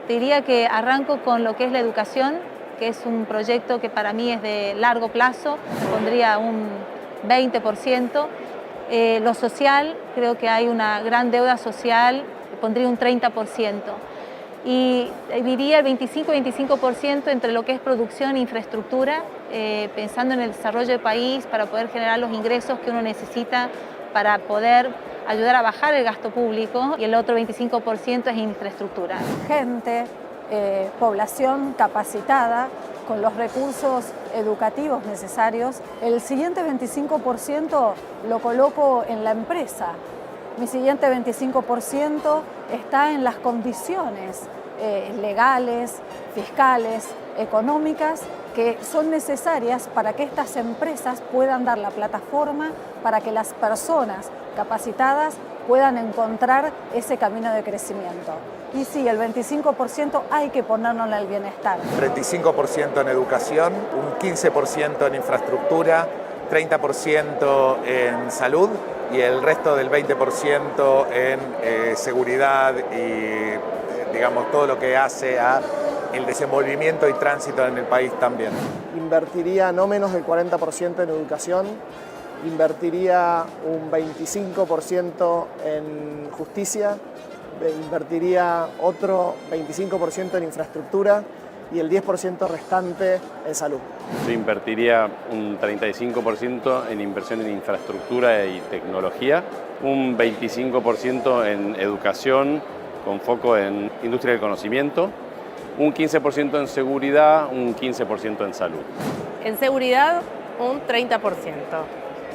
Te diría que arranco con lo que es la educación, que es un proyecto que para mí es de largo plazo, pondría un 20%. Lo social, creo que hay una gran deuda social, pondría un 30%. Y diría el 25% entre lo que es producción e infraestructura, pensando en el desarrollo del país para poder generar los ingresos que uno necesita para poder ayudar a bajar el gasto público, y el otro 25% es infraestructura. Gente, población capacitada, con los recursos educativos necesarios. El siguiente 25% lo coloco en la empresa. Mi siguiente 25% está en las condiciones legales, fiscales, económicas que son necesarias para que estas empresas puedan dar la plataforma para que las personas capacitadas puedan encontrar ese camino de crecimiento. Y sí, el 25% hay que ponerlo en el bienestar. 35% en educación, un 15% en infraestructura, 30% en salud y el resto del 20% en seguridad y, digamos, todo lo que hace a el desenvolvimiento y tránsito en el país también. Invertiría no menos del 40% en educación, invertiría un 25% en justicia, invertiría otro 25% en infraestructura y el 10% restante en salud. Yo invertiría un 35% en inversión en infraestructura y tecnología, un 25% en educación con foco en industria del conocimiento, un 15% en seguridad, un 15% en salud. En seguridad, un 30%.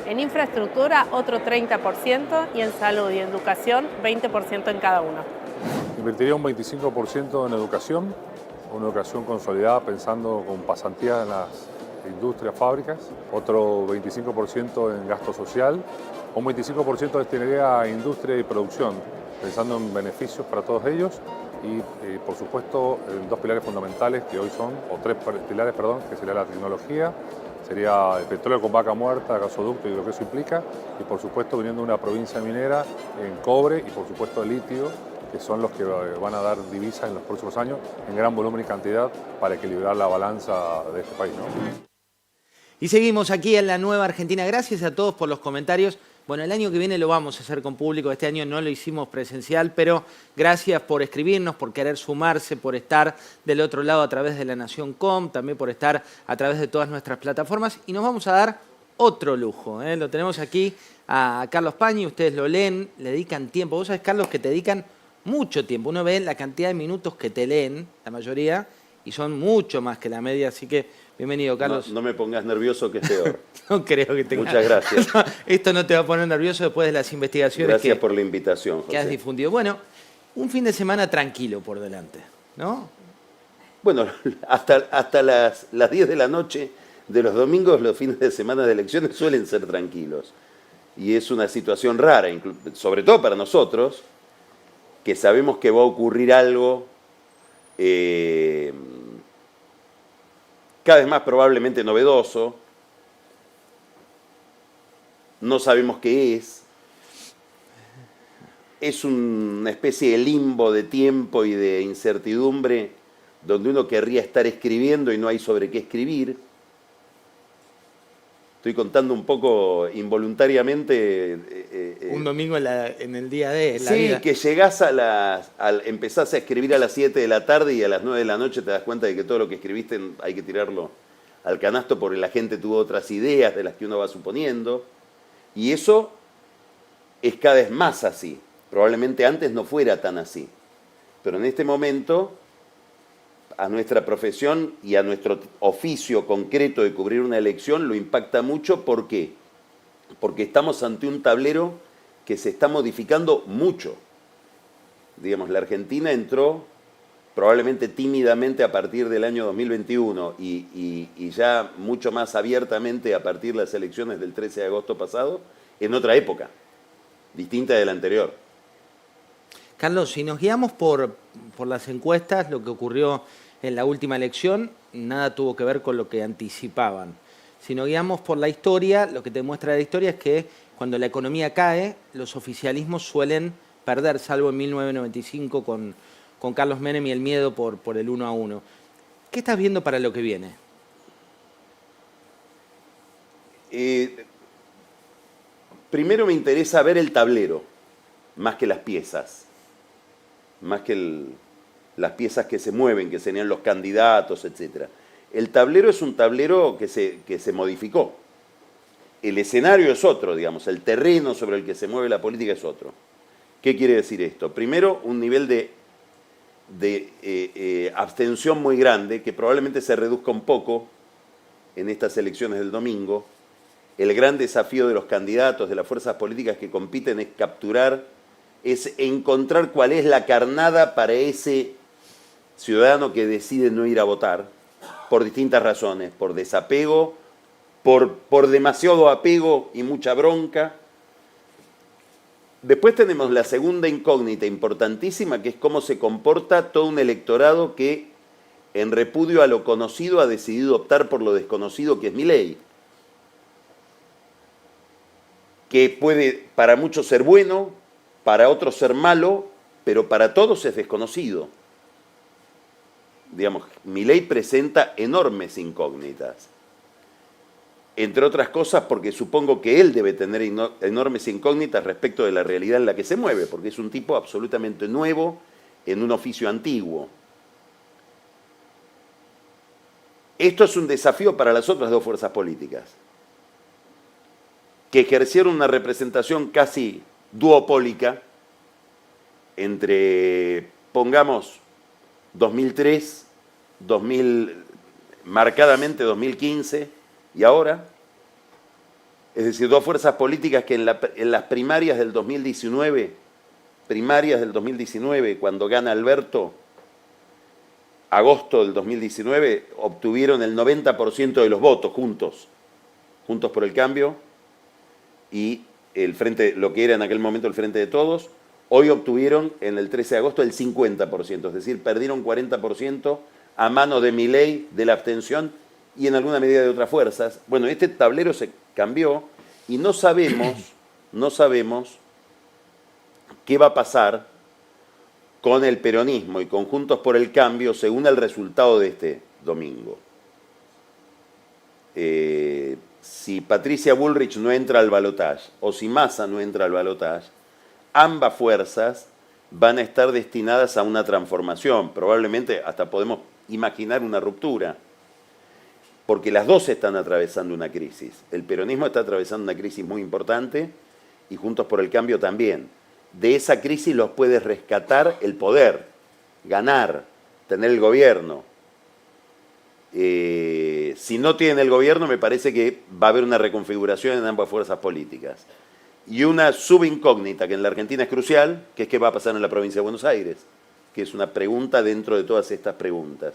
En infraestructura, otro 30%, y en salud y educación, 20% en cada uno. Invertiría un 25% en educación, una educación consolidada pensando con pasantías en las industrias, fábricas, otro 25% en gasto social, un 25% destinaría a industria y producción, pensando en beneficios para todos ellos y por supuesto, en dos pilares fundamentales que hoy son, o tres pilares, perdón, que sería la tecnología, sería el petróleo con vaca muerta, gasoducto y lo que eso implica, y por supuesto viniendo de una provincia minera en cobre y por supuesto litio, que son los que van a dar divisas en los próximos años en gran volumen y cantidad para equilibrar la balanza de este país, ¿no? Y seguimos aquí en La Nueva Argentina. Gracias a todos por los comentarios. Bueno, el año que viene lo vamos a hacer con público. Este año no lo hicimos presencial, pero gracias por escribirnos, por querer sumarse, por estar del otro lado a través de La Nación.com, también por estar a través de todas nuestras plataformas. Y nos vamos a dar otro lujo, ¿eh? Lo tenemos aquí a Carlos Pañi, ustedes lo leen, le dedican tiempo. Vos sabés, Carlos, que te dedican mucho tiempo. Uno ve la cantidad de minutos que te leen, la mayoría, y son mucho más que la media, así que bienvenido, Carlos. No me pongas nervioso, que es peor. No creo que tenga. Muchas gracias. No, esto no te va a poner nervioso después de las investigaciones Gracias por la invitación, José. Que has difundido. Bueno, un fin de semana tranquilo por delante, ¿no? Bueno, hasta las 10 de la noche de los domingos, los fines de semana de elecciones suelen ser tranquilos. Y es una situación rara, sobre todo para nosotros, que sabemos que va a ocurrir algo cada vez más probablemente novedoso. No sabemos qué es. Es una especie de limbo de tiempo y de incertidumbre donde uno querría estar escribiendo y no hay sobre qué escribir. Estoy contando un poco involuntariamente. Un domingo en el día de la sí, vida. Que llegás empezás a escribir a las 7 de la tarde y a las 9 de la noche te das cuenta de que todo lo que escribiste hay que tirarlo al canasto porque la gente tuvo otras ideas de las que uno va suponiendo. Y eso es cada vez más así. Probablemente antes no fuera tan así. Pero en este momento, a nuestra profesión y a nuestro oficio concreto de cubrir una elección lo impacta mucho. ¿Por qué? Porque estamos ante un tablero que se está modificando mucho. Digamos, la Argentina entró probablemente tímidamente a partir del año 2021 y ya mucho más abiertamente a partir de las elecciones del 13 de agosto pasado, en otra época, distinta de la anterior. Carlos, si nos guiamos por las encuestas, lo que ocurrió en la última elección, nada tuvo que ver con lo que anticipaban. Si nos guiamos por la historia, lo que te muestra la historia es que cuando la economía cae, los oficialismos suelen perder, salvo en 1995 con con Carlos Menem y el miedo por el 1 a 1. ¿Qué estás viendo para lo que viene? Primero me interesa ver el tablero, más que las piezas. Más que las piezas que se mueven, que serían los candidatos, etc. El tablero es un tablero que se modificó. El escenario es otro, digamos, el terreno sobre el que se mueve la política es otro. ¿Qué quiere decir esto? Primero, un nivel de abstención muy grande, que probablemente se reduzca un poco en estas elecciones del domingo. El gran desafío de los candidatos, de las fuerzas políticas que compiten, es encontrar cuál es la carnada para ese ciudadano que decide no ir a votar, por distintas razones, por desapego, por demasiado apego y mucha bronca. Después tenemos la segunda incógnita importantísima, que es cómo se comporta todo un electorado que, en repudio a lo conocido, ha decidido optar por lo desconocido, que es Milei. Que puede para muchos ser bueno, para otros ser malo, pero para todos es desconocido. Digamos, Milei presenta enormes incógnitas. Entre otras cosas porque supongo que él debe tener enormes incógnitas respecto de la realidad en la que se mueve, porque es un tipo absolutamente nuevo en un oficio antiguo. Esto es un desafío para las otras dos fuerzas políticas, que ejercieron una representación casi duopólica entre, pongamos, 2003, marcadamente 2015 y ahora. Es decir, dos fuerzas políticas que en las primarias del 2019, cuando gana Alberto, agosto del 2019, obtuvieron el 90% de los votos juntos por el Cambio, y el Frente, lo que era en aquel momento el Frente de Todos, hoy obtuvieron en el 13 de agosto el 50%, es decir, perdieron 40% a mano de Milei, de la abstención y en alguna medida de otras fuerzas. Bueno, este tablero se cambió y no sabemos qué va a pasar con el peronismo y con Juntos por el Cambio según el resultado de este domingo. Si Patricia Bullrich no entra al balotaje o si Massa no entra al balotaje, ambas fuerzas van a estar destinadas a una transformación. Probablemente hasta podemos imaginar una ruptura, porque las dos están atravesando una crisis. El peronismo está atravesando una crisis muy importante y Juntos por el Cambio también. De esa crisis los puede rescatar el poder, ganar, tener el gobierno. Si no tienen el gobierno, me parece que va a haber una reconfiguración en ambas fuerzas políticas. Y una subincógnita que en la Argentina es crucial, que es qué va a pasar en la provincia de Buenos Aires, que es una pregunta dentro de todas estas preguntas.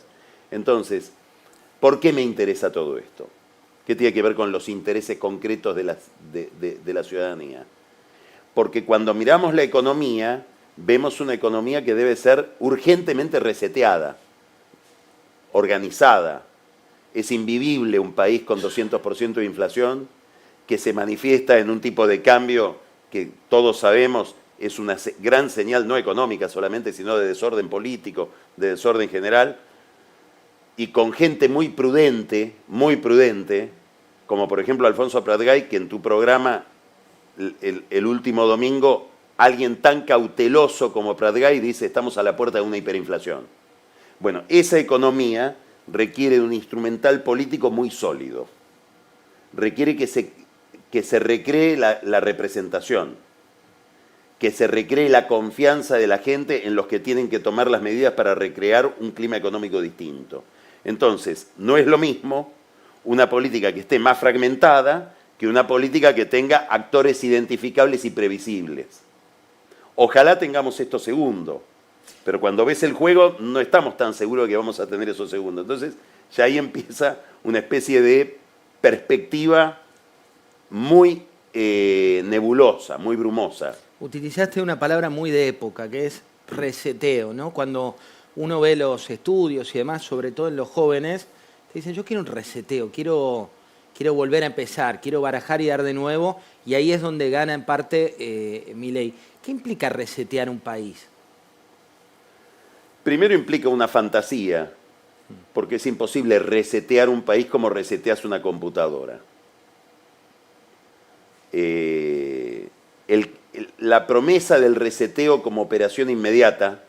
Entonces, ¿por qué me interesa todo esto? ¿Qué tiene que ver con los intereses concretos de la ciudadanía? Porque cuando miramos la economía, vemos una economía que debe ser urgentemente reseteada, organizada. Es invivible un país con 200% de inflación, que se manifiesta en un tipo de cambio que todos sabemos es una gran señal no económica solamente, sino de desorden político, de desorden general, y con gente muy prudente, como por ejemplo Alfonso Pratgay, que en tu programa el último domingo, alguien tan cauteloso como Pratgay dice: estamos a la puerta de una hiperinflación. Bueno, esa economía requiere de un instrumental político muy sólido. Requiere que se recree la representación, que se recree la confianza de la gente en los que tienen que tomar las medidas para recrear un clima económico distinto. Entonces, no es lo mismo una política que esté más fragmentada que una política que tenga actores identificables y previsibles. Ojalá tengamos esto segundo, pero cuando ves el juego no estamos tan seguros de que vamos a tener eso segundo. Entonces, ya ahí empieza una especie de perspectiva muy nebulosa, muy brumosa. Utilizaste una palabra muy de época, que es reseteo, ¿no? Cuando uno ve los estudios y demás, sobre todo en los jóvenes, te dicen: yo quiero un reseteo, quiero volver a empezar, quiero barajar y dar de nuevo, y ahí es donde gana en parte Milei. ¿Qué implica resetear un país? Primero implica una fantasía, porque es imposible resetear un país como reseteas una computadora. La promesa del reseteo como operación inmediata,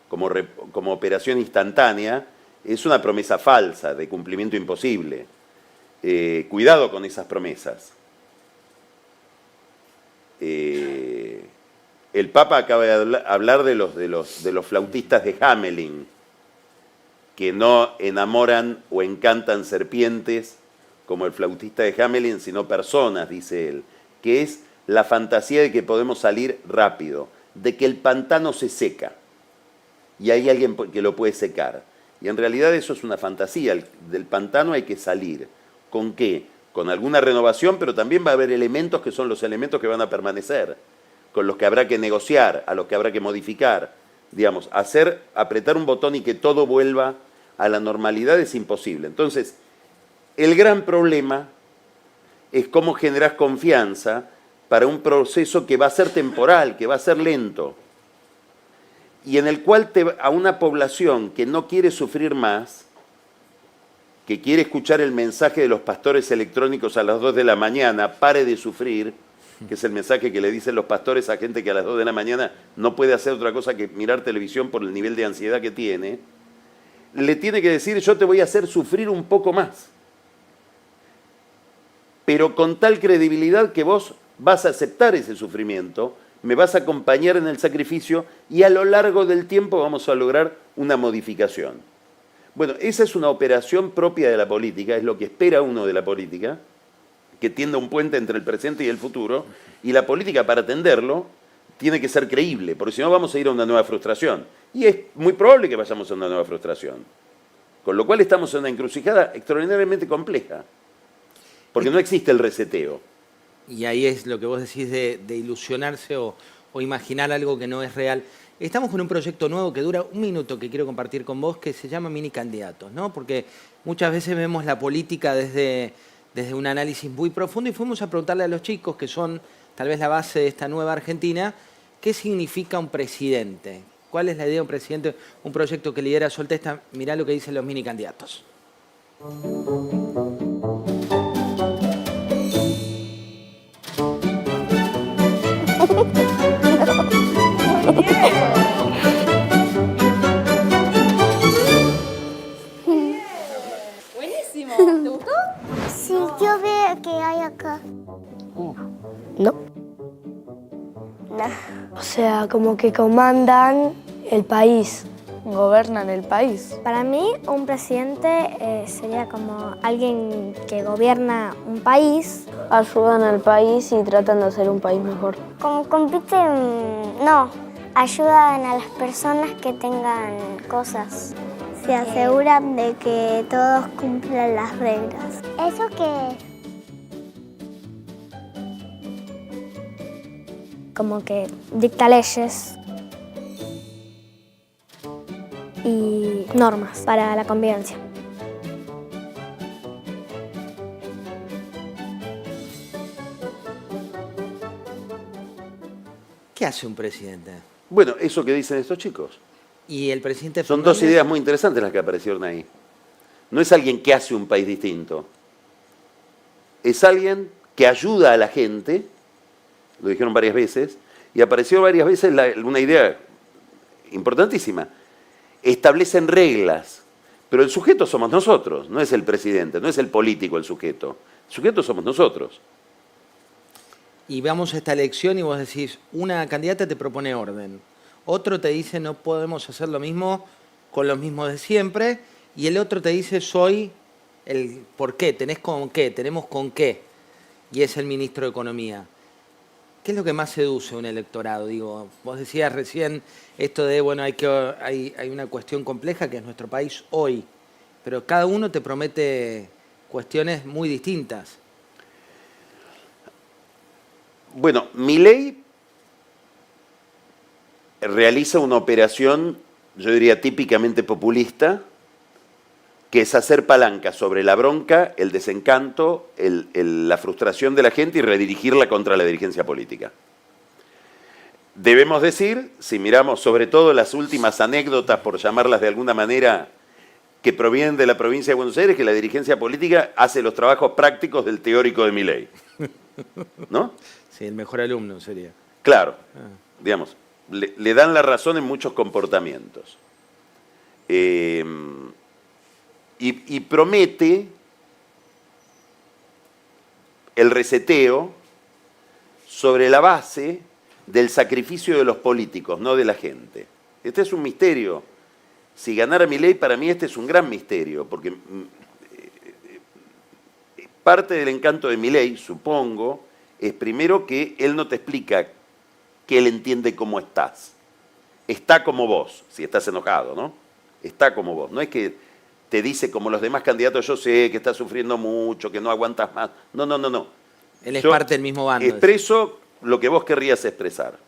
como operación instantánea, es una promesa falsa, de cumplimiento imposible. Cuidado con esas promesas. El Papa acaba de hablar de los flautistas de Hamelin, que no enamoran o encantan serpientes como el flautista de Hamelin, sino personas, dice él, que es la fantasía de que podemos salir rápido, de que el pantano se seca y hay alguien que lo puede secar. Y en realidad eso es una fantasía, del pantano hay que salir. ¿Con qué? Con alguna renovación, pero también va a haber elementos que son los elementos que van a permanecer, con los que habrá que negociar, a los que habrá que modificar. Digamos, apretar un botón y que todo vuelva a la normalidad es imposible. Entonces, el gran problema es cómo generas confianza para un proceso que va a ser temporal, que va a ser lento, y en el cual a una población que no quiere sufrir más, que quiere escuchar el mensaje de los pastores electrónicos a las 2 de la mañana, pare de sufrir, que es el mensaje que le dicen los pastores a gente que a las 2 de la mañana no puede hacer otra cosa que mirar televisión por el nivel de ansiedad que tiene, le tiene que decir: yo te voy a hacer sufrir un poco más, pero con tal credibilidad que vos vas a aceptar ese sufrimiento, me vas a acompañar en el sacrificio y a lo largo del tiempo vamos a lograr una modificación. Bueno, esa es una operación propia de la política, es lo que espera uno de la política, que tienda un puente entre el presente y el futuro, y la política, para atenderlo, tiene que ser creíble, porque si no vamos a ir a una nueva frustración. Y es muy probable que vayamos a una nueva frustración. Con lo cual estamos en una encrucijada extraordinariamente compleja, porque no existe el reseteo. Y ahí es lo que vos decís de ilusionarse o imaginar algo que no es real. Estamos con un proyecto nuevo que dura 1 minuto que quiero compartir con vos, que se llama Mini Candidatos, ¿no? Porque muchas veces vemos la política desde un análisis muy profundo y fuimos a preguntarle a los chicos, que son tal vez la base de esta nueva Argentina, ¿qué significa un presidente? ¿Cuál es la idea de un presidente? Un proyecto que lidera Soltesta. Mirá lo que dicen los mini candidatos. Buenísimo. ¿Te gustó? Sí, yo veo que hay acá. No. O sea, como que comandan el país. Gobernan el país. Para mí, un presidente sería como alguien que gobierna un país. Ayudan al país y tratan de hacer un país mejor. Como compiten, no. Ayudan a las personas que tengan cosas. Se aseguran de que todos cumplan las reglas. ¿Eso qué es? Como que dicta leyes y normas para la convivencia. ¿Qué hace un presidente? Bueno, eso que dicen estos chicos. Y el presidente Son dos ideas muy interesantes las que aparecieron ahí. No es alguien que hace un país distinto. Es alguien que ayuda a la gente, lo dijeron varias veces, y apareció varias veces una idea importantísima. Establecen reglas, pero el sujeto somos nosotros, no es el presidente, no es el político el sujeto. El sujeto somos nosotros. Y vamos a esta elección y vos decís, una candidata te propone orden, otro te dice no podemos hacer lo mismo con los mismos de siempre, y el otro te dice soy el por qué, tenés con qué, tenemos con qué, y es el ministro de Economía. ¿Qué es lo que más seduce a un electorado? Digo, vos decías recién esto de, bueno, hay una cuestión compleja que es nuestro país hoy, pero cada uno te promete cuestiones muy distintas. Bueno, Milei realiza una operación, yo diría típicamente populista, que es hacer palanca sobre la bronca, el desencanto, la frustración de la gente y redirigirla contra la dirigencia política. Debemos decir, si miramos sobre todo las últimas anécdotas, por llamarlas de alguna manera, que provienen de la provincia de Buenos Aires, que la dirigencia política hace los trabajos prácticos del teórico de Milei. ¿No? Sí, el mejor alumno sería. Claro, digamos, le dan la razón en muchos comportamientos. Y promete el reseteo sobre la base del sacrificio de los políticos, no de la gente. Este es un misterio. Si ganara Milei, para mí este es un gran misterio, porque parte del encanto de Milei, supongo, es primero que él no te explica que él entiende cómo estás. Está como vos, si estás enojado, ¿no? Está como vos. No es que te dice como los demás candidatos, yo sé que estás sufriendo mucho, que no aguantas más. No, no, no, no. Él es parte del mismo bando. Expreso lo que vos querrías expresar.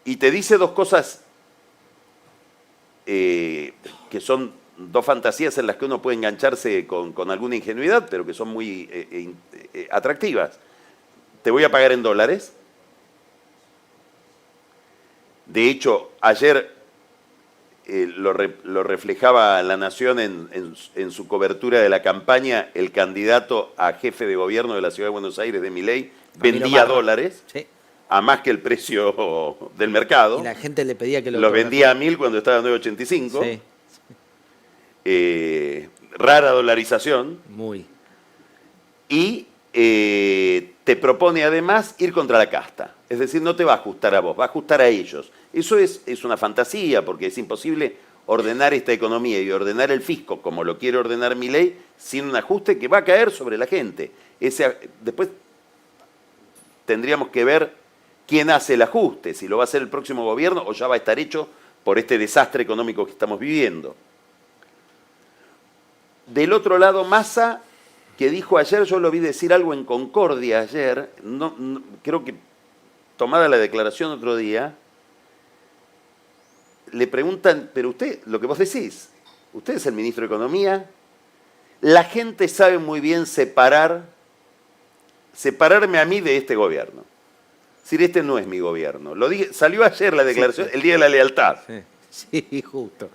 Y te dice dos cosas que son dos fantasías en las que uno puede engancharse con alguna ingenuidad, pero que son muy atractivas. Te voy a pagar en dólares. De hecho, ayer lo reflejaba La Nación en su cobertura de la campaña, el candidato a jefe de gobierno de la Ciudad de Buenos Aires, de Milei, vendía dólares, sí, a más que el precio del mercado. Y la gente le pedía que los vendía a 1.000 cuando estaba a 9.85. Sí. Rara dolarización. Muy. Y te propone además ir contra la casta. Es decir, no te va a ajustar a vos, va a ajustar a ellos. Eso es una fantasía, porque es imposible ordenar esta economía y ordenar el fisco como lo quiere ordenar Milei sin un ajuste que va a caer sobre la gente. Después tendríamos que ver quién hace el ajuste, si lo va a hacer el próximo gobierno o ya va a estar hecho por este desastre económico que estamos viviendo. Del otro lado, Massa, que dijo ayer, yo lo vi decir algo en Concordia ayer, creo que tomada la declaración otro día, le preguntan, pero usted, lo que vos decís, usted es el ministro de Economía, la gente sabe muy bien separarme a mí de este gobierno. Es decir, este no es mi gobierno. Salió ayer la declaración, sí, el Día de la Lealtad. Sí, justo.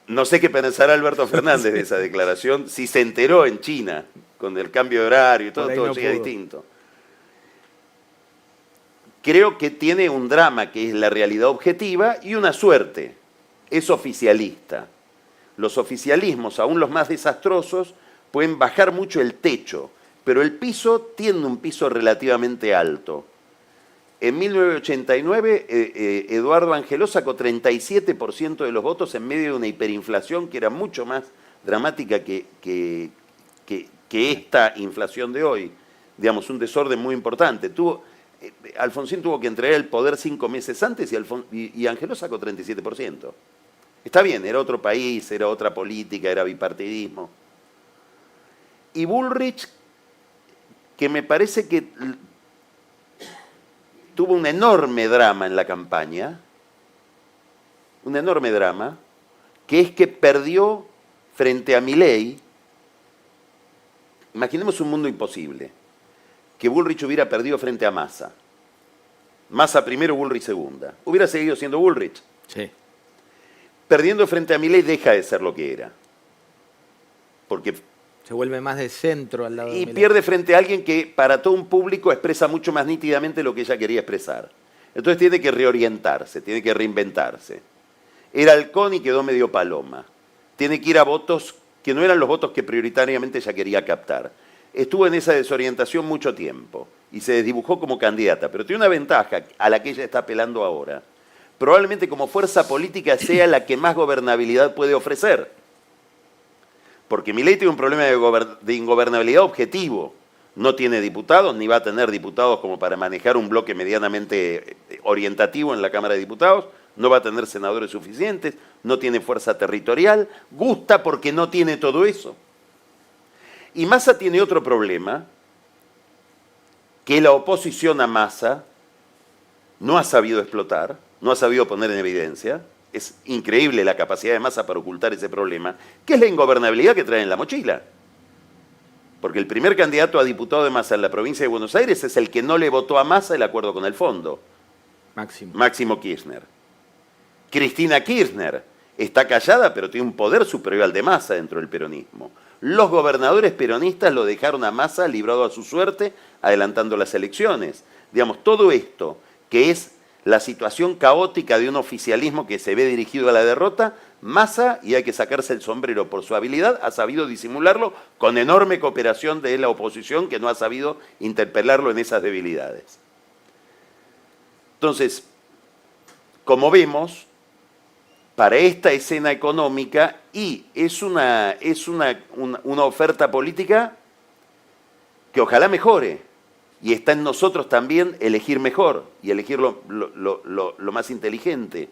No sé qué pensará Alberto Fernández de esa declaración, si se enteró en China, con el cambio de horario y todo llega distinto. Creo que tiene un drama que es la realidad objetiva y una suerte. Es oficialista. Los oficialismos, aún los más desastrosos, pueden bajar mucho el techo, pero el piso tiene un piso relativamente alto. En 1989, Eduardo Angeló sacó 37% de los votos en medio de una hiperinflación que era mucho más dramática que esta inflación de hoy. Digamos, un desorden muy importante. Alfonsín tuvo que entregar el poder 5 meses antes y Angeló sacó 37%. Está bien, era otro país, era otra política, era bipartidismo. Y Bullrich, que me parece que tuvo un enorme drama en la campaña, un enorme drama, que es que perdió frente a Milei. Imaginemos un mundo imposible, que Bullrich hubiera perdido frente a Massa. Massa primero, Bullrich segunda. Hubiera seguido siendo Bullrich. Sí. Perdiendo frente a Milei deja de ser lo que era. Porque se vuelve más de centro al lado de Milei. Y pierde frente a alguien que para todo un público expresa mucho más nítidamente lo que ella quería expresar. Entonces tiene que reorientarse, tiene que reinventarse. Era halcón y quedó medio paloma. Tiene que ir a votos que no eran los votos que prioritariamente ella quería captar. Estuvo en esa desorientación mucho tiempo y se desdibujó como candidata, pero tiene una ventaja a la que ella está apelando ahora. Probablemente como fuerza política sea la que más gobernabilidad puede ofrecer. Porque Milei tiene un problema de ingobernabilidad objetivo. No tiene diputados, ni va a tener diputados como para manejar un bloque medianamente orientativo en la Cámara de Diputados. No va a tener senadores suficientes, no tiene fuerza territorial. Gusta porque no tiene todo eso. Y Massa tiene otro problema, que la oposición a Massa no ha sabido explotar, no ha sabido poner en evidencia. Es increíble la capacidad de Massa para ocultar ese problema, que es la ingobernabilidad que trae en la mochila. Porque el primer candidato a diputado de Massa en la provincia de Buenos Aires es el que no le votó a Massa el acuerdo con el fondo. Máximo Kirchner. Cristina Kirchner está callada, pero tiene un poder superior al de Massa dentro del peronismo. Los gobernadores peronistas lo dejaron a Massa librado a su suerte, adelantando las elecciones. Digamos, todo esto, que es la situación caótica de un oficialismo que se ve dirigido a la derrota, Massa, y hay que sacarse el sombrero por su habilidad, ha sabido disimularlo con enorme cooperación de la oposición, que no ha sabido interpelarlo en esas debilidades. Entonces, como vemos, para esta escena económica, y es una oferta política que ojalá mejore, y está en nosotros también elegir mejor, y elegir lo más inteligente.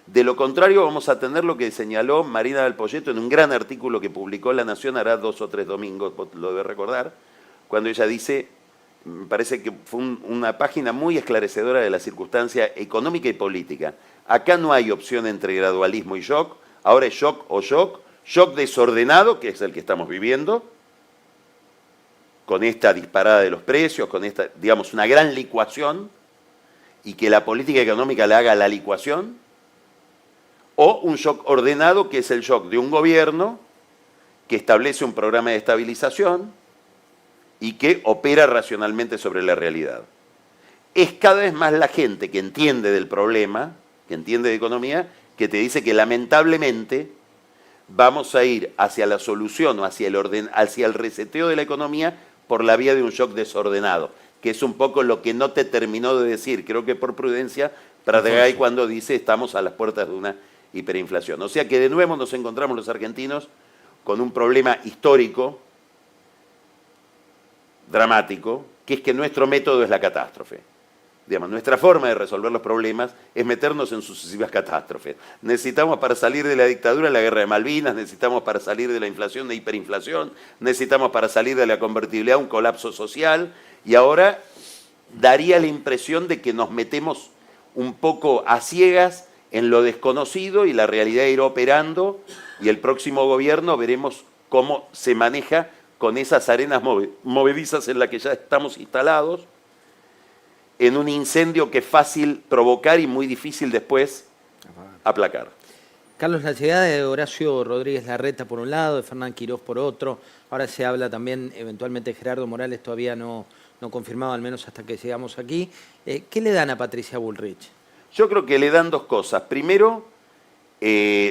De lo contrario, vamos a tener lo que señaló Marina del Poyeto en un gran artículo que publicó La Nación hará 2 o 3 domingos, vos lo debes recordar, cuando ella dice, me parece que fue una página muy esclarecedora de la circunstancia económica y política. Acá no hay opción entre gradualismo y shock, ahora es shock o shock, shock desordenado, que es el que estamos viviendo, con esta disparada de los precios, con esta, digamos, una gran licuación, y que la política económica le haga la licuación, o un shock ordenado, que es el shock de un gobierno que establece un programa de estabilización y que opera racionalmente sobre la realidad. Es cada vez más la gente que entiende del problema, que entiende de economía, que te dice que lamentablemente vamos a ir hacia la solución o hacia el reseteo de la economía por la vía de un shock desordenado, que es un poco lo que no te terminó de decir, creo que por prudencia, Pratgay cuando dice estamos a las puertas de una hiperinflación. O sea que de nuevo nos encontramos los argentinos con un problema histórico, dramático, que es que nuestro método es la catástrofe. Digamos, nuestra forma de resolver los problemas es meternos en sucesivas catástrofes. Necesitamos para salir de la dictadura la guerra de Malvinas, necesitamos para salir de la inflación de hiperinflación, necesitamos para salir de la convertibilidad un colapso social, y ahora daría la impresión de que nos metemos un poco a ciegas en lo desconocido y la realidad irá operando, y el próximo gobierno veremos cómo se maneja con esas arenas movedizas en las que ya estamos instalados, en un incendio que es fácil provocar y muy difícil después aplacar. Carlos, la llegada de Horacio Rodríguez Larreta por un lado, de Fernán Quirós por otro, ahora se habla también eventualmente de Gerardo Morales, todavía no confirmado, al menos hasta que llegamos aquí. ¿Qué le dan a Patricia Bullrich? Yo creo que le dan dos cosas. Primero,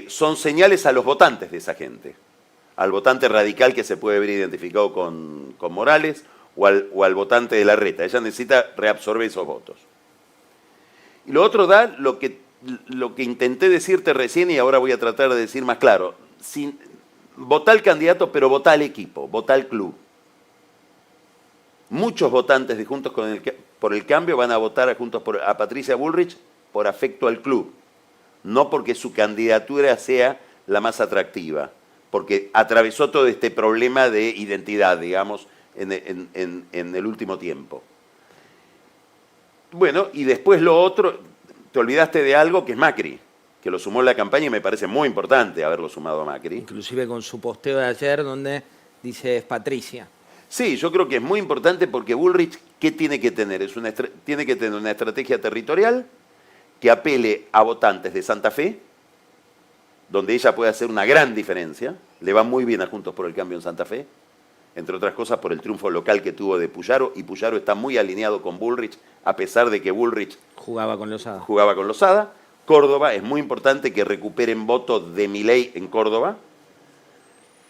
son señales a los votantes de esa gente, al votante radical que se puede ver identificado con Morales, o al votante de Larreta. Ella necesita reabsorber esos votos. Y lo otro da lo que intenté decirte recién y ahora voy a tratar de decir más claro. Votá al candidato, pero votá al equipo, votá al club. Muchos votantes de Juntos por el Cambio van a votar a Patricia Bullrich por afecto al club, no porque su candidatura sea la más atractiva, porque atravesó todo este problema de identidad, digamos, en el último tiempo. Bueno, y después lo otro, te olvidaste de algo que es Macri, que lo sumó en la campaña y me parece muy importante haberlo sumado a Macri. Inclusive con su posteo de ayer donde dice es Patricia. Sí, yo creo que es muy importante porque Bullrich, ¿qué tiene que tener? Tiene que tener una estrategia territorial que apele a votantes de Santa Fe, donde ella puede hacer una gran diferencia. Le va muy bien a Juntos por el Cambio en Santa Fe, entre otras cosas por el triunfo local que tuvo de Puyaro, y Puyaro está muy alineado con Bullrich, a pesar de que Bullrich jugaba con Lozada. Córdoba, es muy importante que recuperen votos de Milei en Córdoba.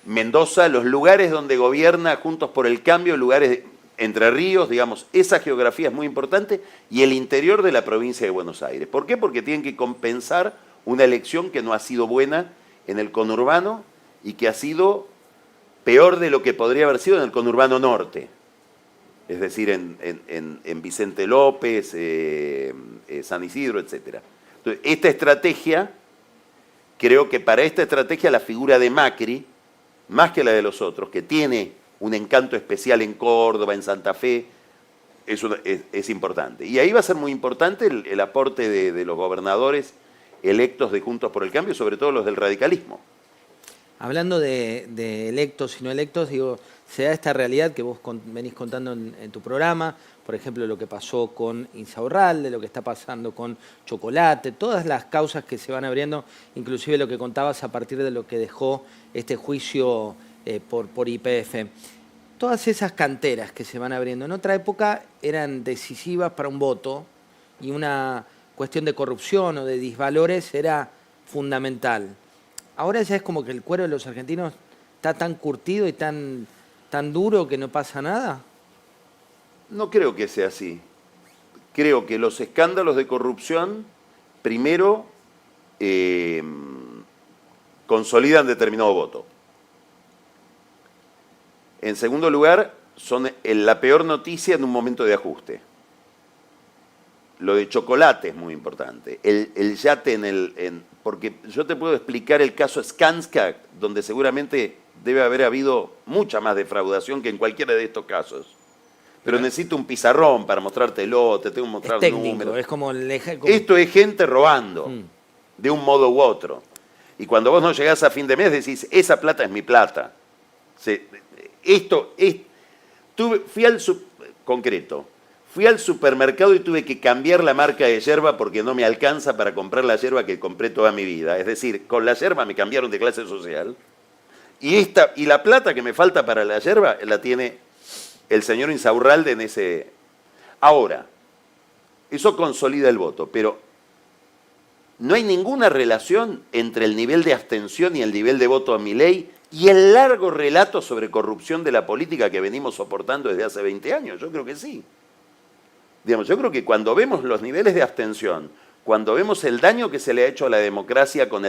Mendoza, los lugares donde gobierna Juntos por el Cambio, lugares Entre Ríos, digamos, esa geografía es muy importante, y el interior de la provincia de Buenos Aires. ¿Por qué? Porque tienen que compensar una elección que no ha sido buena en el conurbano y que ha sido peor de lo que podría haber sido en el conurbano norte, es decir, en Vicente López, San Isidro, etc. Entonces, esta estrategia, creo que para esta estrategia la figura de Macri, más que la de los otros, que tiene un encanto especial en Córdoba, en Santa Fe, es importante. Y ahí va a ser muy importante el aporte de los gobernadores electos de Juntos por el Cambio, sobre todo los del radicalismo. Hablando de electos y no electos, digo, se da esta realidad que vos venís contando en tu programa, por ejemplo, lo que pasó con Insaurralde, lo que está pasando con Chocolate, todas las causas que se van abriendo, inclusive lo que contabas a partir de lo que dejó este juicio por YPF. Todas esas canteras que se van abriendo, en otra época eran decisivas para un voto y una cuestión de corrupción o de disvalores era fundamental. Ahora ya es como que el cuero de los argentinos está tan curtido y tan duro que no pasa nada. No creo que sea así. Creo que los escándalos de corrupción, primero, consolidan determinado voto. En segundo lugar, son la peor noticia en un momento de ajuste. Lo de Chocolate es muy importante. El yate porque yo te puedo explicar el caso Skanska, donde seguramente debe haber habido mucha más defraudación que en cualquiera de estos casos. Pero necesito un pizarrón para mostrártelo, te tengo que mostrar números. Es como Esto es gente robando, de un modo u otro. Y cuando vos no llegás a fin de mes decís, esa plata es mi plata. Fui al supermercado y tuve que cambiar la marca de yerba porque no me alcanza para comprar la yerba que compré toda mi vida. Es decir, con la yerba me cambiaron de clase social. Y la plata que me falta para la yerba la tiene el señor Insaurralde en ese... Ahora, eso consolida el voto, pero no hay ninguna relación entre el nivel de abstención y el nivel de voto a Milei y el largo relato sobre corrupción de la política que venimos soportando desde hace 20 años. Yo creo que sí. Digamos, yo creo que cuando vemos los niveles de abstención, cuando vemos el daño que se le ha hecho a la democracia con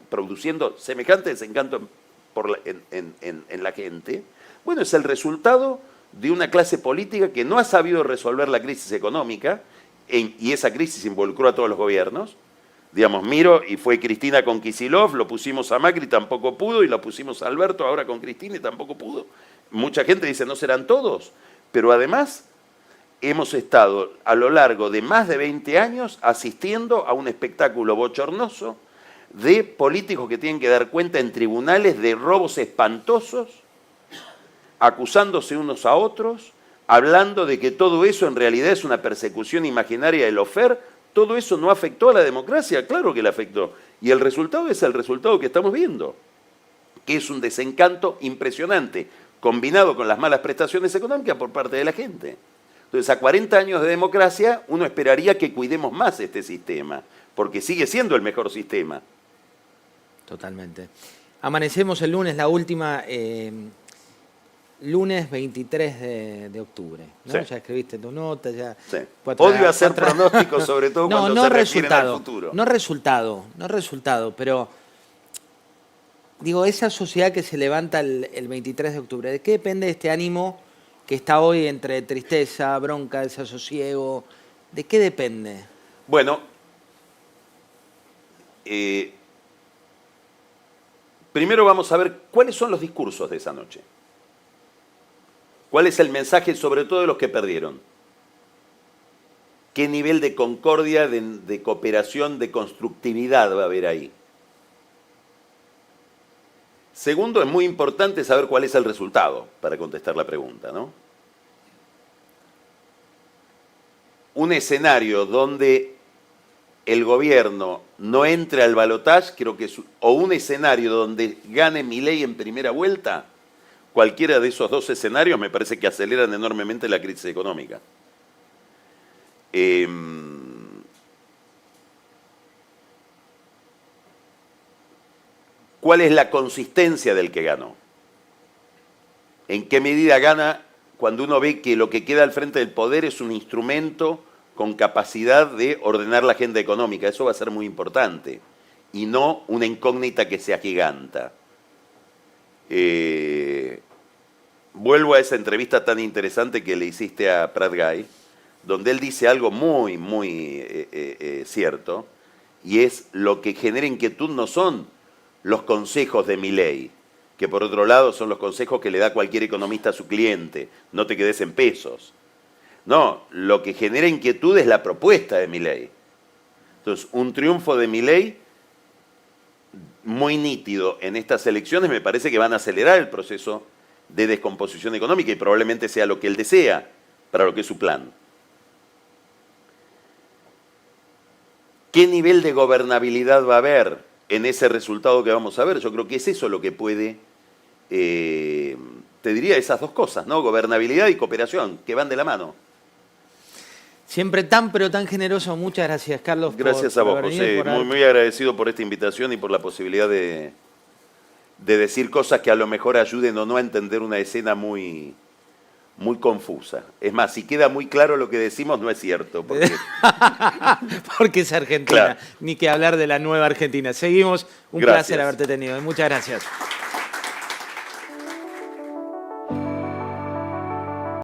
produciendo semejante desencanto en la gente, bueno, es el resultado de una clase política que no ha sabido resolver la crisis económica, y esa crisis involucró a todos los gobiernos. Digamos, miro, y fue Cristina con Kicillof, lo pusimos a Macri, tampoco pudo, y lo pusimos a Alberto ahora con Cristina y tampoco pudo. Mucha gente dice, no serán todos, pero además hemos estado a lo largo de más de 20 años asistiendo a un espectáculo bochornoso de políticos que tienen que dar cuenta en tribunales de robos espantosos, acusándose unos a otros, hablando de que todo eso en realidad es una persecución imaginaria del lawfare. Todo eso no afectó a la democracia, claro que la afectó. Y el resultado es el resultado que estamos viendo, que es un desencanto impresionante, combinado con las malas prestaciones económicas por parte de la gente. Entonces, a 40 años de democracia, uno esperaría que cuidemos más este sistema, porque sigue siendo el mejor sistema. Totalmente. Amanecemos el lunes, la última, lunes 23 de octubre, ¿no? Sí. Ya escribiste tu nota, ya... Sí. Odio hacer pronósticos, sobre todo cuando se refieren al futuro. No resultado, pero... Digo, esa sociedad que se levanta el 23 de octubre, ¿de qué depende este ánimo que está hoy entre tristeza, bronca, desasosiego? ¿De qué depende? Bueno, primero vamos a ver cuáles son los discursos de esa noche. ¿Cuál es el mensaje, sobre todo de los que perdieron? ¿Qué nivel de concordia, de cooperación, de constructividad va a haber ahí? Segundo, es muy importante saber cuál es el resultado para contestar la pregunta, ¿no? Un escenario donde el gobierno no entre al balotaje, creo que o un escenario donde gane Milei en primera vuelta, cualquiera de esos dos escenarios me parece que aceleran enormemente la crisis económica. ¿Cuál es la consistencia del que ganó? ¿En qué medida gana cuando uno ve que lo que queda al frente del poder es un instrumento con capacidad de ordenar la agenda económica? Eso va a ser muy importante, y no una incógnita que se agiganta. Vuelvo a esa entrevista tan interesante que le hiciste a Prat Guy, donde él dice algo muy, muy cierto, y es: lo que genera inquietud no son los consejos de Milei, que por otro lado son los consejos que le da cualquier economista a su cliente: no te quedes en pesos. No, lo que genera inquietud es la propuesta de Milei. Entonces, un triunfo de Milei muy nítido en estas elecciones, me parece que van a acelerar el proceso de descomposición económica y probablemente sea lo que él desea para lo que es su plan. ¿Qué nivel de gobernabilidad va a haber en ese resultado que vamos a ver? Yo creo que es eso lo que puede, te diría esas dos cosas, ¿no? Gobernabilidad y cooperación, que van de la mano. Siempre tan, pero tan generoso. Muchas gracias, Carlos. Gracias a vos, José. Muy agradecido por esta invitación y por la posibilidad de decir cosas que a lo mejor ayuden o no a entender una escena muy confusa. Es más, si queda muy claro lo que decimos, no es cierto. Porque es Argentina. Claro. Ni que hablar de la nueva Argentina. Seguimos. Un placer haberte tenido. Muchas gracias.